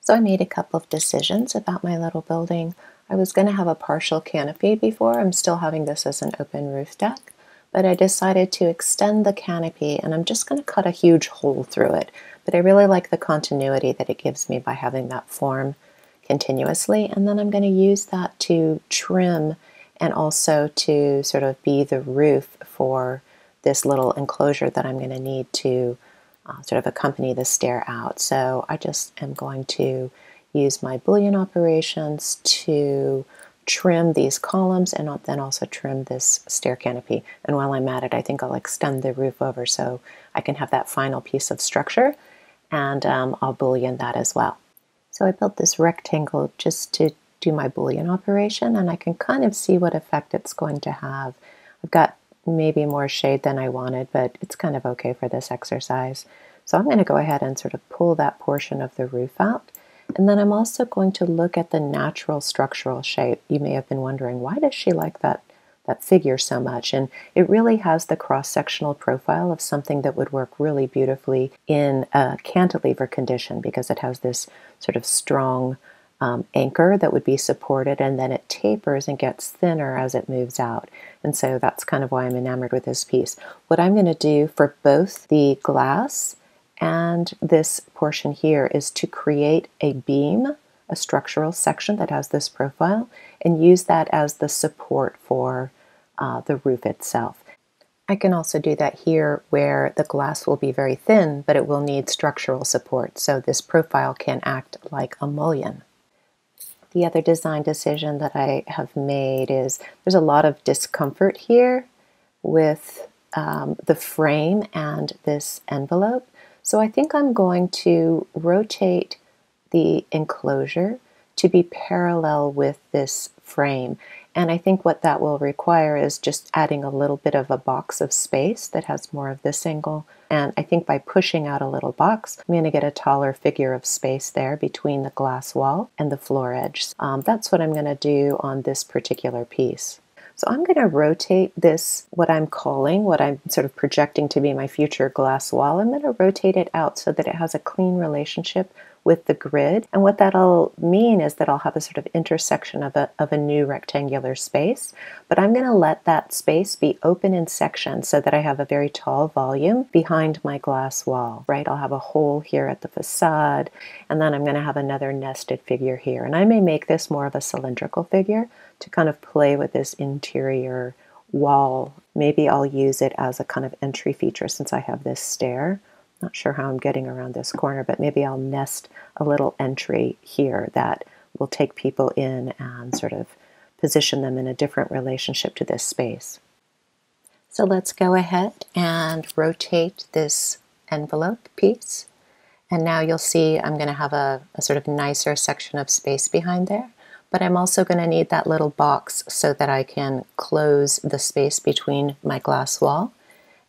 So I made a couple of decisions about my little building. I was going to have a partial canopy before. I'm still having this as an open roof deck, but I decided to extend the canopy and I'm just going to cut a huge hole through it. But I really like the continuity that it gives me by having that form continuously, and then I'm going to use that to trim and also to sort of be the roof for this little enclosure that I'm going to need to sort of accompany the stair out. So I just am going to use my Boolean operations to trim these columns and then also trim this stair canopy. And while I'm at it, I think I'll extend the roof over so I can have that final piece of structure, and I'll Boolean that as well. So I built this rectangle just to do my Boolean operation, and I can kind of see what effect it's going to have. I've got maybe more shade than I wanted, but it's kind of okay for this exercise. So I'm going to go ahead and sort of pull that portion of the roof out. And then I'm also going to look at the natural structural shape. You may have been wondering, why does she like that figure so much? And it really has the cross-sectional profile of something that would work really beautifully in a cantilever condition, because it has this sort of strong anchor that would be supported, and then it tapers and gets thinner as it moves out. And so that's kind of why I'm enamored with this piece. What I'm going to do for both the glass and this portion here is to create a beam, a structural section that has this profile, and use that as the support for the roof itself. I can also do that here where the glass will be very thin, but it will need structural support, so this profile can act like a mullion. The other design decision that I have made is there's a lot of discomfort here with the frame and this envelope. So I think I'm going to rotate the enclosure to be parallel with this frame. And I think what that will require is just adding a little bit of a box of space that has more of this angle. And I think by pushing out a little box, I'm going to get a taller figure of space there between the glass wall and the floor edge. That's what I'm going to do on this particular piece. So I'm going to rotate this, what I'm sort of projecting to be my future glass wall. I'm going to rotate it out so that it has a clean relationship with the grid. And what that'll mean is that I'll have a sort of intersection of a new rectangular space. But I'm going to let that space be open in sections so that I have a very tall volume behind my glass wall, right? I'll have a hole here at the facade, and then I'm going to have another nested figure here. And I may make this more of a cylindrical figure to kind of play with this interior wall. Maybe I'll use it as a kind of entry feature since I have this stair. Not sure how I'm getting around this corner, but maybe I'll nest a little entry here that will take people in and sort of position them in a different relationship to this space. So let's go ahead and rotate this envelope piece. And now you'll see I'm going to have a sort of nicer section of space behind there. But I'm also going to need that little box so that I can close the space between my glass wall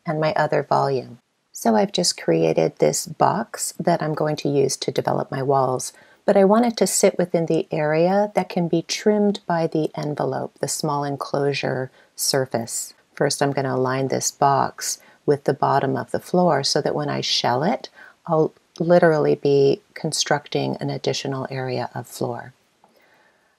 and my other volume. So I've just created this box that I'm going to use to develop my walls, but I want it to sit within the area that can be trimmed by the envelope, the small enclosure surface. First, I'm going to align this box with the bottom of the floor so that when I shell it, I'll literally be constructing an additional area of floor.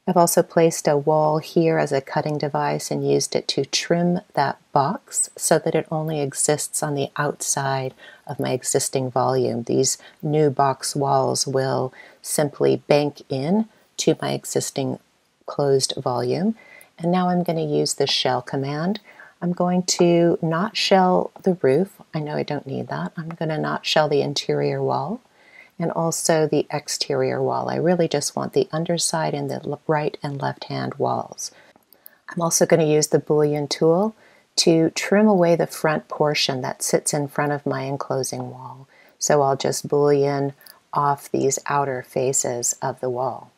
I've also placed a wall here as a cutting device and used it to trim that box so that it only exists on the outside of my existing volume. These new box walls will simply bank in to my existing closed volume. And now I'm going to use the shell command. I'm going to not shell the roof. I know I don't need that. I'm going to not shell the interior wall and also the exterior wall. I really just want the underside and the right and left hand walls. I'm also going to use the Boolean tool to trim away the front portion that sits in front of my enclosing wall. So I'll just Boolean off these outer faces of the wall.